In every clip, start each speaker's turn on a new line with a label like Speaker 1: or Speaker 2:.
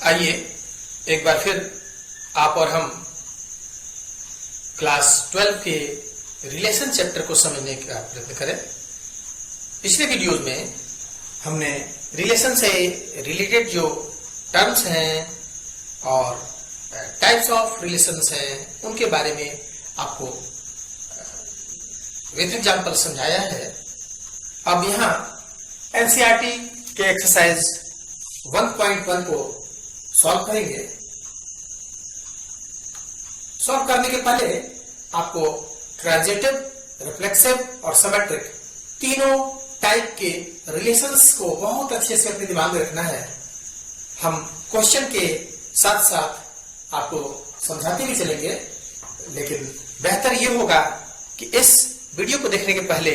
Speaker 1: आइए एक बार फिर आप और हम क्लास 12 के रिलेशन चैप्टर को समझने का प्रयत्न करें। पिछले वीडियोज में हमने रिलेशन से रिलेटेड जो टर्म्स हैं और टाइप्स ऑफ रिलेशंस हैं उनके बारे में आपको विथ एग्जाम्पल समझाया है। अब यहाँ एनसीईआरटी के एक्सरसाइज 1.1 को सॉल्व करेंगे। सॉल्व करने के पहले आपको ट्रांजिटिव, रिफ्लेक्सिव और सिमेट्रिक तीनों टाइप के रिलेशंस को बहुत अच्छे से अपने दिमाग में रखना है। हम क्वेश्चन के साथ साथ आपको समझाते भी चलेंगे, लेकिन बेहतर ये होगा कि इस वीडियो को देखने के पहले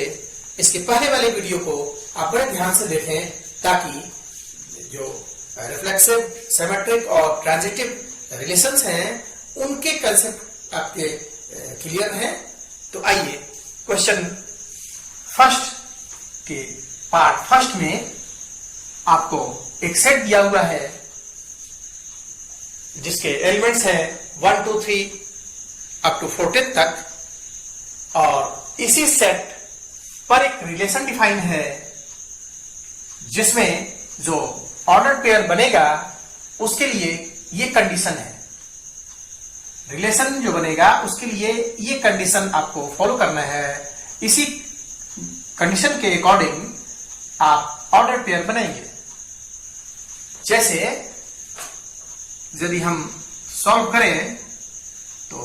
Speaker 1: इसके पहले वाले वीडियो को आप बड़े ध्यान से देखें, ताकि जो रिफ्लेक्सिव, सिमेट्रिक और ट्रांजिटिव रिलेशंस हैं उनके कंसेप्ट आपके क्लियर हैं। तो आइए क्वेश्चन फर्स्ट के पार्ट फर्स्ट में आपको एक सेट दिया हुआ है जिसके एलिमेंट्स हैं 1 2 3 अप टू 14 तक, और इसी सेट पर एक रिलेशन डिफाइन है जिसमें जो ऑर्डर पेयर बनेगा उसके लिए ये कंडीशन है। रिलेशन जो बनेगा उसके लिए ये कंडीशन आपको फॉलो करना है। इसी कंडीशन के अकॉर्डिंग आप ऑर्डर पेयर बनाएंगे। जैसे यदि हम सॉल्व करें तो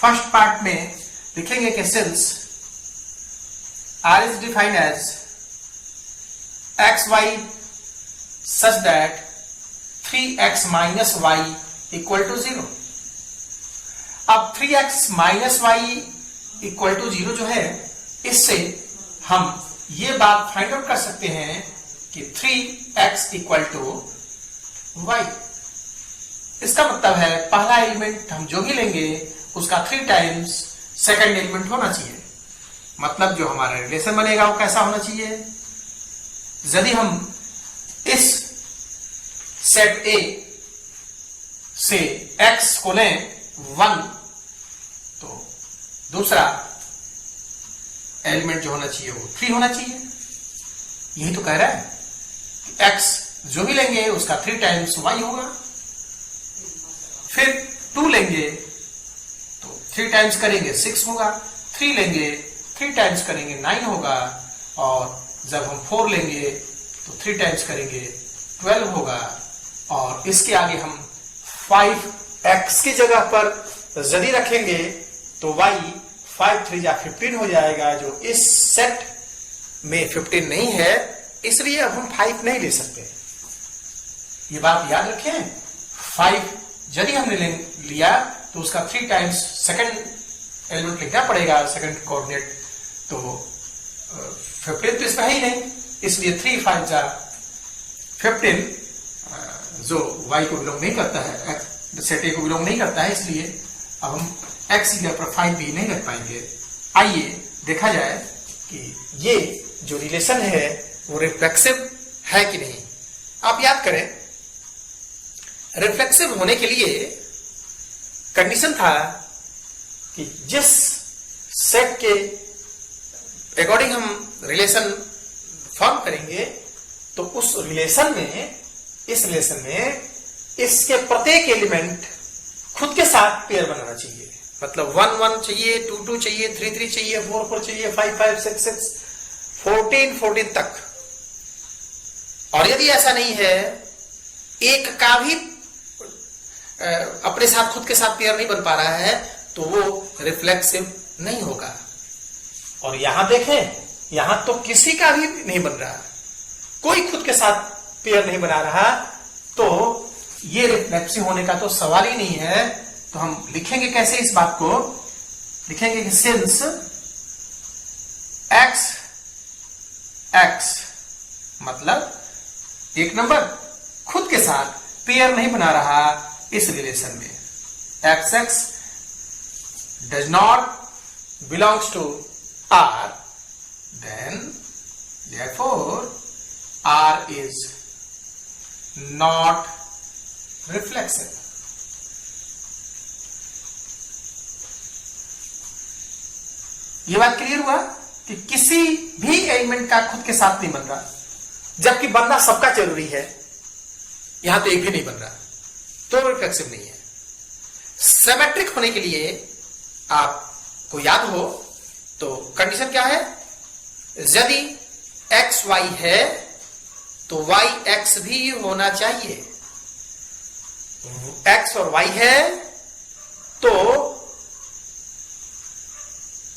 Speaker 1: फर्स्ट पार्ट में लिखेंगे कि since R is defined as xy such that 3x minus y equal to 0। अब 3x minus y equal to 0 जो है, इससे हम ये बात फाइंड आउट कर सकते हैं कि 3x equal to y। इसका मतलब है पहला एलिमेंट हम जो भी लेंगे उसका 3 टाइम्स सेकंड एलिमेंट होना चाहिए। मतलब जो हमारा रिलेशन बनेगा वो कैसा होना चाहिए। यदि हम इस सेट A से x को लें 1, तो दूसरा एलिमेंट जो होना चाहिए वो 3 होना चाहिए। यही तो कह रहा है कि x जो भी लेंगे उसका 3 टाइम्स y होगा। फिर 2 लेंगे तो 3 टाइम्स करेंगे 6 होगा। 3 लेंगे 3 टाइम्स करेंगे 9 होगा। और जब हम 4 लेंगे तो 3 टाइम्स करेंगे 12 होगा। और इसके आगे हम 5x की जगह पर यदि रखेंगे तो y 5 3 जा 15 हो जाएगा, जो इस सेट में 15 नहीं है, इसलिए अब हम 5 नहीं ले सकते। ये बात याद रखें। 5 यदि हमने लिया तो उसका 3 टाइम्स सेकंड एलिमेंट लिखना पड़ेगा, सेकंड कोऑर्डिनेट। तो 15 तो इसमें है ही नहीं, इसलिए 3 5 जा 15 जो y को बिलोंग नहीं करता है, सेट A को बिलोंग नहीं करता है, इसलिए अब हम x की जगह पर 5 भी नहीं रख पाएंगे। आइए देखा जाए कि ये जो रिलेशन है वो रिफ्लेक्सिव है कि नहीं। आप याद करें, रिफ्लेक्सिव होने के लिए कंडीशन था कि जिस सेट के अकॉर्डिंग हम रिलेशन फॉर्म करेंगे तो उस रिलेशन में, इस रिलेशन में इसके प्रत्येक एलिमेंट खुद के साथ पेयर बनाना चाहिए। मतलब 1 1 चाहिए, 2 2 चाहिए, 3 3 चाहिए, 4 4 चाहिए, 5 5 6 6 14 14 तक। और यदि ऐसा नहीं है, एक का भी अपने साथ खुद के साथ पेयर नहीं बन पा रहा है, तो वो रिफ्लेक्सिव नहीं होगा। और यहां देखें, यहां तो किसी का भी नहीं बन रहा, कोई खुद के साथ पेयर नहीं बना रहा, तो ये रिफ्लेक्सिव होने का तो सवाल ही नहीं है। तो हम लिखेंगे कैसे इस बात को, लिखेंगे कि सिंस x x मतलब एक नंबर खुद के साथ पेयर नहीं बना रहा इस रिलेशन में, x x does not belongs to R, then therefore R is not reflexive. ये बात क्लियर हुआ कि किसी भी एलिमेंट का खुद के साथ नहीं बन रहा, जबकि बनना सबका जरूरी है, यहां तो एक भी नहीं बन रहा, तो रिफ्लेक्सिव नहीं है। सिमेट्रिक होने के लिए आपको याद हो तो कंडीशन क्या है, यदि एक्स वाई है तो वाई एक्स भी होना चाहिए, एक्स और वाई है तो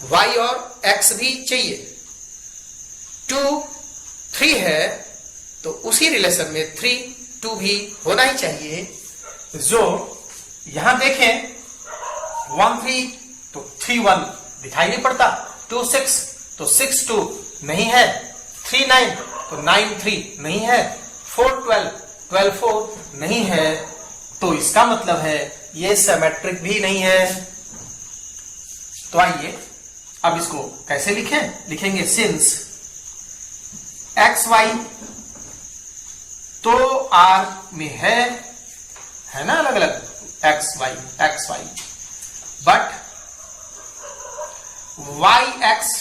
Speaker 1: वाई और एक्स भी चाहिए, 2 3 है तो उसी रिलेशन में 3 2 भी होना ही चाहिए। जो यहां देखें 1 3 तो 3 1 दिखाई नहीं पड़ता, 2 6 तो 6 2 नहीं है, 3 9 तो 9 3 नहीं है, 4 12 12 4 नहीं है, तो इसका मतलब है ये सिमेट्रिक भी नहीं है। तो आइए अब इसको कैसे लिखें, लिखेंगे सिंस एक्स वाई तो आर में है ना अलग अलग x y, but y x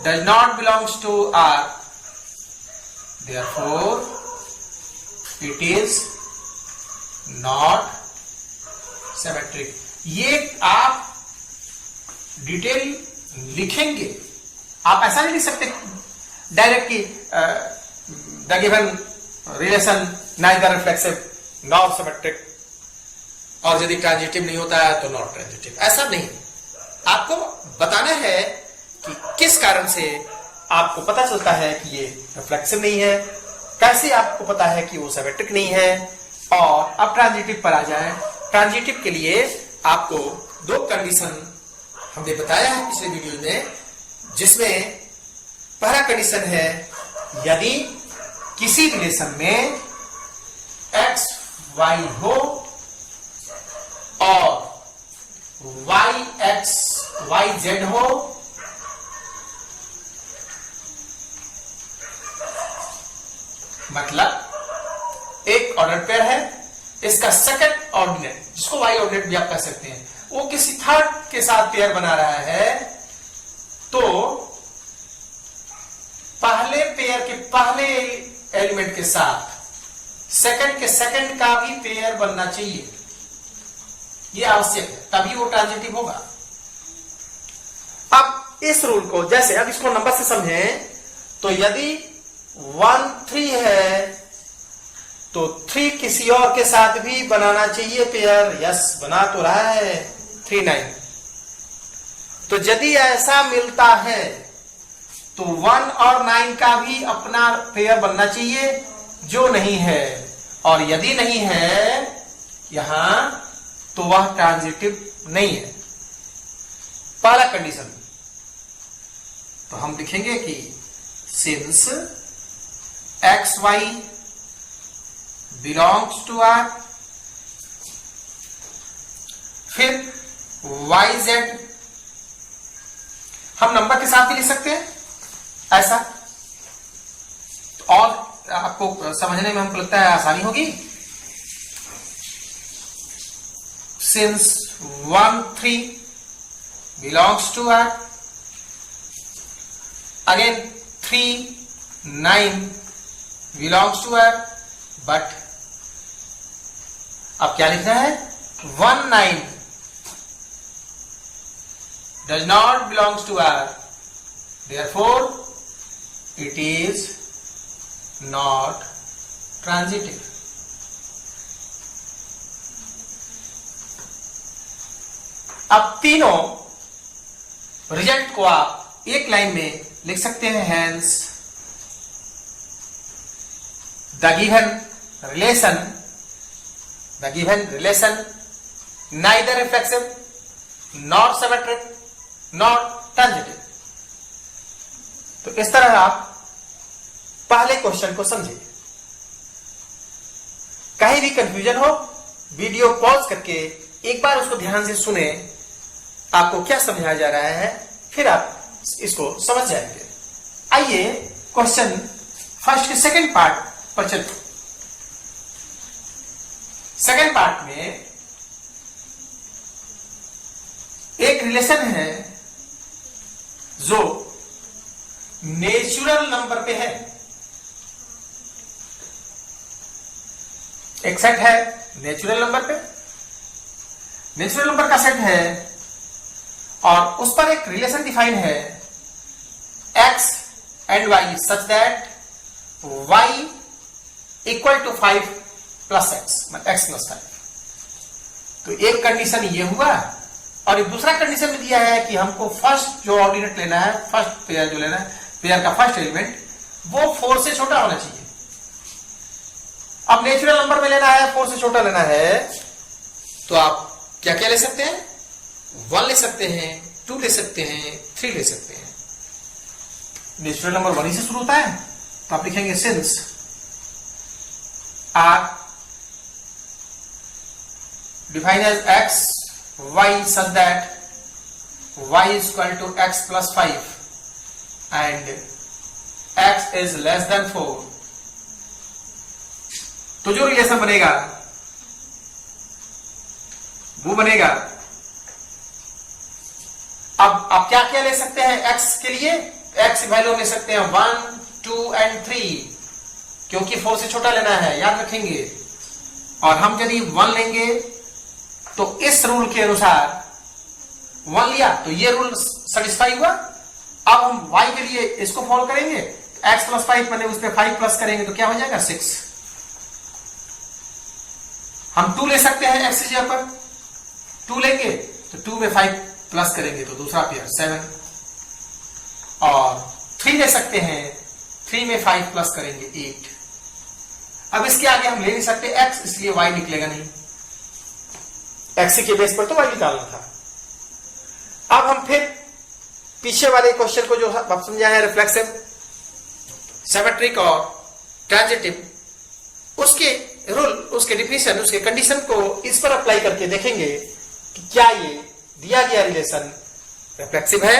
Speaker 1: does not belongs to R, therefore it is not symmetric। ये आप डिटेल लिखेंगे, आप ऐसा नहीं लिख सकते डायरेक्ट कि the given relation neither reflexive nor symmetric, और यदि ट्रांजिटिव नहीं होता है तो नॉट ट्रांजिटिव, ऐसा नहीं। आपको बताना है कि किस कारण से आपको पता चलता है कि ये रिफ्लेक्सिव नहीं है, कैसे आपको पता है कि वो सिमेट्रिक नहीं है। और अब ट्रांजिटिव पर आ जाए। ट्रांजिटिव के लिए आपको 2 कंडीशन हमने बताया है पिछले वीडियो में, जिसमें पहला कंडीशन है यदि किसी रिलेशन में एक्स वाई हो और वाई एक्स वाई जेड हो, मतलब एक ऑर्डर पेयर है, इसका सेकंड ऑर्डिनेट, जिसको वाई ऑर्डिनेट भी आप कह सकते हैं, वो किसी थर्ड के साथ पेयर बना रहा है, तो पहले पेयर के पहले एलिमेंट के साथ सेकंड के सेकंड का भी पेयर बनना चाहिए, ये आवश्यक है, तभी वो ट्रांजिटिव होगा। अब इस रूल को जैसे, अब इसको नंबर से समझें तो यदि 1 3 है तो 3 किसी और के साथ भी बनाना चाहिए पेयर, यस बना तो रहा है 3 9। तो यदि ऐसा मिलता है तो 1 और 9 का भी अपना पेयर बनना चाहिए, जो नहीं है, और यदि नहीं है यहां तो वह ट्रांजिटिव नहीं है। पहला कंडीशन तो हम लिखेंगे कि since x y belongs to R, फिर वाई जेड हम नंबर के साथ भी लिख सकते हैं ऐसा, और आपको समझने में हमको लगता है आसानी होगी। Since 1 3 belongs to R, again 3 9 belongs to R, but अब क्या लिखना है, 1 9 does not belongs to R, therefore it is not transitive। अब तीनों रिजल्ट को आप एक लाइन में लिख सकते हैं, hence the given relation neither reflexive nor symmetric nor transitive। तो इस तरह आप पहले क्वेश्चन को समझिए। कहीं भी कंफ्यूजन हो वीडियो पॉज करके एक बार उसको ध्यान से सुने, आपको क्या समझाया जा रहा है, फिर आप इसको समझ जाएंगे। आइए क्वेश्चन फर्स्ट के सेकंड पार्ट पर चलते। सेकेंड पार्ट में एक रिलेशन है जो नेचुरल नंबर पे है। एक सेट है नेचुरल नंबर पे, नेचुरल नंबर का सेट है और उस पर एक रिलेशन डिफाइन है x and y such that y equal to 5 plus x, मतलब x प्लस 5। तो एक कंडीशन ये हुआ और एक दूसरा कंडीशन में दिया है कि हमको फर्स्ट जो ऑर्डिनेट लेना है, फर्स्ट पेयर जो लेना है, पेयर का फर्स्ट एलिमेंट वो 4 से छोटा होना चाहिए। अब नेचुरल नंबर में लेना है, 4 से छोटा लेना है, तो आप क्या क्या ले सकते हैं? 1 ले सकते हैं, 2 ले सकते हैं, 3 ले सकते हैं। नेचुरल नंबर 1 ही से शुरू होता है, तो आप लिखेंगे since R define as x y such that y is equal to x plus 5 and x is less than 4, तो जो रिलेशन बनेगा वो बनेगा। अब आप क्या क्या ले सकते हैं x के लिए? x की वैल्यू ले सकते हैं 1, 2 एंड 3, क्योंकि 4 से छोटा लेना है, याद रखेंगे। और हम यदि 1 लेंगे तो इस रूल के अनुसार 1 लिया तो ये रूल सेटिस्फाई हुआ। अब हम y के लिए इसको फॉलो करेंगे, x प्लस 5 मैंने उस पर 5 प्लस करेंगे तो क्या हो जाएगा 6। हम 2 ले सकते हैं x की जगह पर, 2 लेंगे तो 2 में 5 प्लस करेंगे तो दूसरा पेयर 7, और 3 ले सकते हैं, 3 में 5 प्लस करेंगे 8। अब इसके आगे हम ले नहीं सकते x, इसलिए y निकलेगा नहीं, x के बेस पर तो y निकालना था। अब हम फिर पीछे वाले क्वेश्चन को जो आप समझा है रिफ्लेक्सिव, सिमेट्रिक और ट्रांजिटिव, उसके रूल, उसके डिफिनेशन, उसके कंडीशन को इस पर अप्लाई करके देखेंगे कि क्या ये दिया गया रिलेशन रिफ्लेक्सिव है,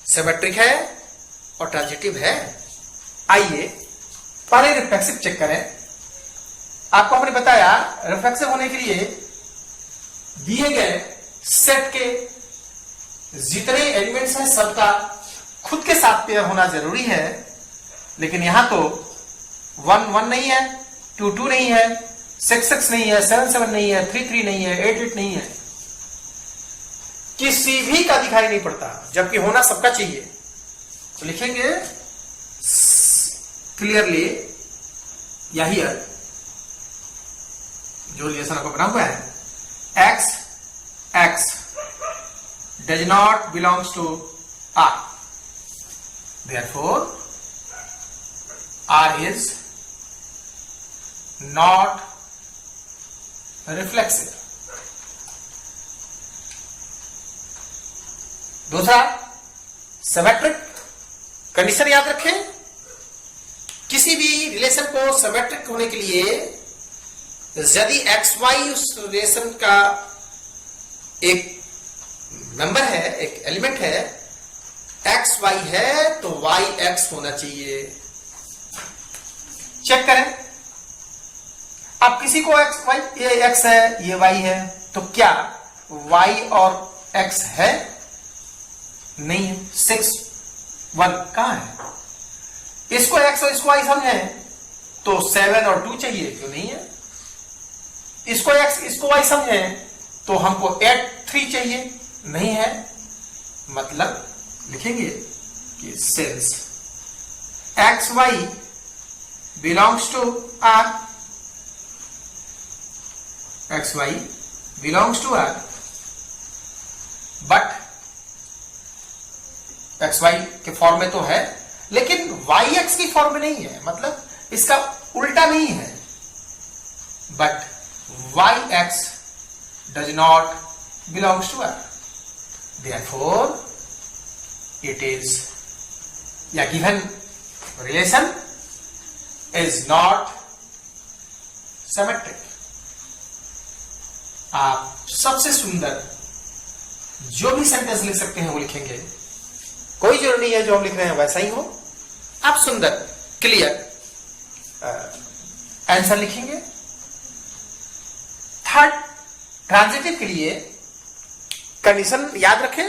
Speaker 1: सिमेट्रिक है और ट्रांजिटिव है। आइए पहले रिफ्लेक्सिव चेक करें। आपको हमने बताया रिफ्लेक्सिव होने के लिए दिए गए सेट के जितने एलिमेंट्स हैं सबका खुद के साथ पेयर होना जरूरी है, लेकिन यहां तो 1 1 नहीं है, 2 2 नहीं है, 6 6 नहीं है, 7 7 नहीं है, 3 3 नहीं है, 8 8 नहीं है, किसी भी का दिखाई नहीं पड़ता, जबकि होना सबका चाहिए। तो लिखेंगे क्लियरली या हियर जो रिलेशन आपको बना हुआ है, x x does not belongs to R, therefore R is not reflexive। दूसरा सिमेट्रिक कंडीशन याद रखें, किसी भी रिलेशन को सिमेट्रिक होने के लिए यदि एक्स वाई उस रिलेशन का एक नंबर है, एक एलिमेंट है, एक्स वाई है तो वाई एक्स होना चाहिए। चेक करें, अब किसी को एक्स वाई, ये एक्स है ये वाई है, तो क्या वाई और एक्स है? नहीं है। 6 1 कहां है? इसको एक्स और इसको वाई समझे तो 7 और 2 चाहिए, क्यों नहीं है? इसको एक्स इसको वाई समझे तो हमको 8 3 चाहिए, नहीं है। मतलब लिखेंगे कि since x y belongs to R, x y belongs to R, but x y के फॉर्म में तो है, लेकिन वाई एक्स की फॉर्म में नहीं है, मतलब इसका उल्टा नहीं है। But y x does not belongs to R, therefore it is, या given relation is not symmetric। आप सबसे सुंदर जो भी सेंटेंस लिख सकते हैं वो लिखेंगे, कोई जरूरी नहीं है जो हम लिख रहे हैं वैसा ही हो, आप सुंदर क्लियर आंसर लिखेंगे। ट्रांजिटिव के लिए कंडीशन याद रखें।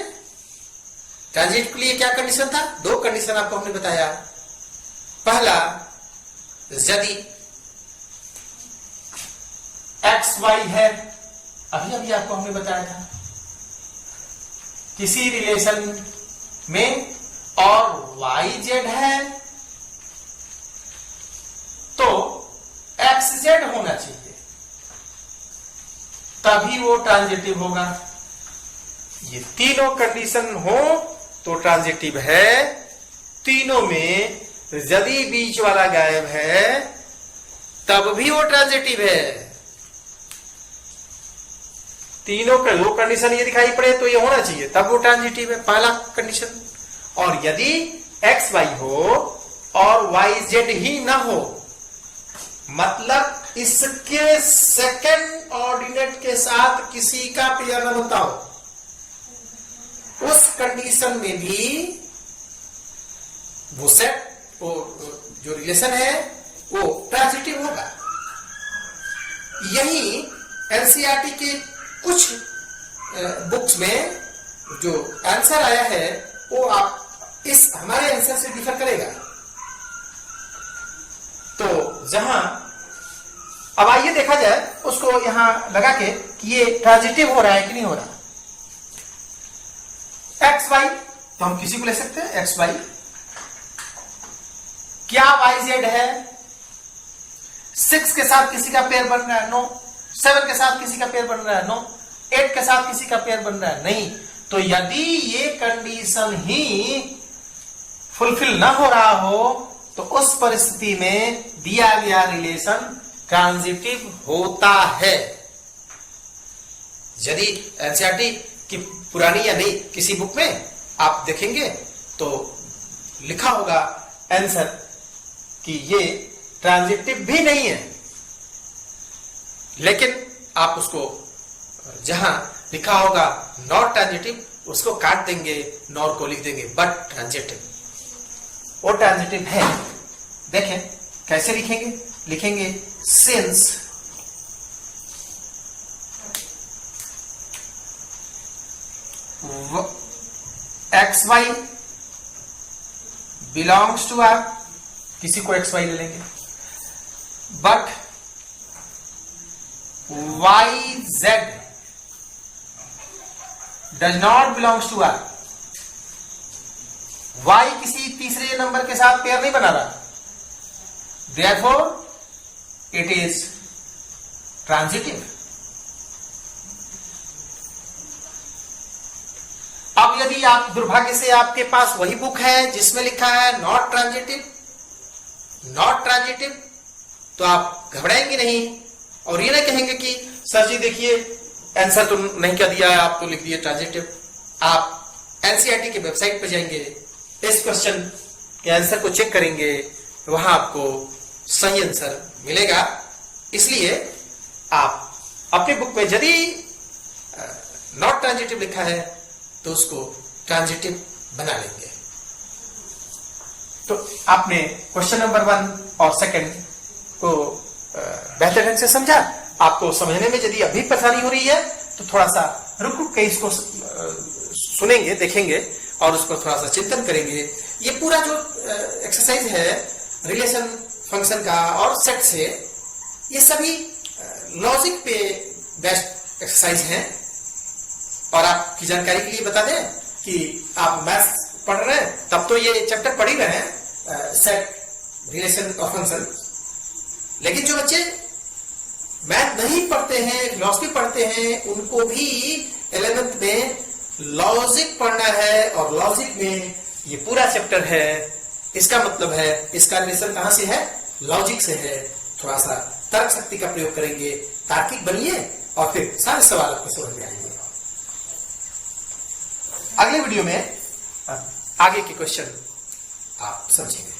Speaker 1: ट्रांजिटिव के लिए क्या कंडीशन था? 2 कंडीशन आपको हमने बताया। पहला, यदि एक्स वाई है, अभी आपको हमने बताया था, किसी रिलेशन में और वाई जेड है तो एक्स जेड होना चाहिए, तभी वो ट्रांजिटिव होगा। ये तीनों कंडीशन हो तो ट्रांजिटिव है। तीनों में यदि बीच वाला गायब है तब भी वो ट्रांजिटिव है। तीनों का 2 कंडीशन ये दिखाई पड़े तो ये होना चाहिए, तब वो ट्रांजिटिव है, पहला कंडीशन। और यदि एक्स वाई हो और वाई जेड ही ना हो, मतलब इसके सेकंड ऑर्डिनेट के साथ किसी का पेयर न बनता हो, उस कंडीशन में भी वो सेट, वो जो रिलेशन है वो ट्रांजिटिव होगा। यही एनसीईआरटी के कुछ बुक्स में जो आंसर आया है वो आप इस हमारे आंसर से डिफर करेगा। तो जहां अब आइए देखा जाए उसको यहां लगा के कि ये ट्रांजिटिव हो रहा है कि नहीं हो रहा। एक्स वाई तो हम किसी को ले सकते हैं, एक्स वाई। क्या वाई जेड है? 6 के साथ किसी का पेयर बन रहा है? नो। 7 के साथ किसी का पेयर बन रहा है? नो। 8 के साथ किसी का पेयर बन रहा है? नहीं। तो यदि ये कंडीशन ही फुलफिल ना हो रहा हो तो उस परिस्थिति में दिया गया रिलेशन ट्रांजिटिव होता है। यदि एनसीईआरटी की पुरानी या नई किसी बुक में आप देखेंगे तो लिखा होगा आंसर कि ये ट्रांजिटिव भी नहीं है, लेकिन आप उसको जहां लिखा होगा नॉट ट्रांजिटिव उसको काट देंगे, नॉट को लिख देंगे बट ट्रांजिटिव। वो ट्रांजिटिव है। देखें कैसे लिखेंगे? लिखेंगे since x y belongs to R, किसी को एक्स वाई ले लेंगे, but y z does not belongs to R. Y किसी तीसरे नंबर के साथ पेयर नहीं बना रहा, therefore it is transitive। अब यदि आप दुर्भाग्य से आपके पास वही बुक है जिसमें लिखा है नॉट ट्रांजिटिव, नॉट ट्रांजिटिव, तो आप घबराएंगे नहीं और ये ना कहेंगे कि सर जी देखिए आंसर तो नहीं क्या दिया है, आप तो लिख दिए ट्रांजिटिव। आप एनसीईआरटी के वेबसाइट पर जाएंगे, इस क्वेश्चन के आंसर को चेक करेंगे, वहां आपको सही आंसर मिलेगा। इसलिए आप अपने बुक में यदि नॉट ट्रांजिटिव लिखा है तो उसको ट्रांजिटिव बना लेंगे। तो आपने क्वेश्चन नंबर 1 और 2 को बेहतर ढंग से समझा। आपको समझने में यदि अभी परेशानी हो रही है तो थोड़ा सा रुक के इसको सुनेंगे, देखेंगे और उसको थोड़ा सा चिंतन करेंगे। ये पूरा जो एक्सरसाइज है रिलेशन फंक्शन का और सेट से, ये सभी लॉजिक पे बेस्ड एक्सरसाइज हैं। और आपकी जानकारी के लिए बता दें कि आप मैथ्स पढ़ रहे हैं तब तो ये चैप्टर पढ़ ही रहे हैं, सेट रिलेशन और फंक्शन। लेकिन जो बच्चे मैथ नहीं पढ़ते हैं, फिलॉसफी पढ़ते हैं, उनको भी 11th में लॉजिक पढ़ना है और लॉजिक में ये पूरा चैप्टर है। इसका मतलब है इसका रिलेशन कहां से है? लॉजिक से है। थोड़ा सा तर्क शक्ति का प्रयोग करेंगे, तार्किक बनिए और फिर सारे सवाल आपको समझ में आएंगे। अगले वीडियो में आगे के क्वेश्चन आप समझेंगे।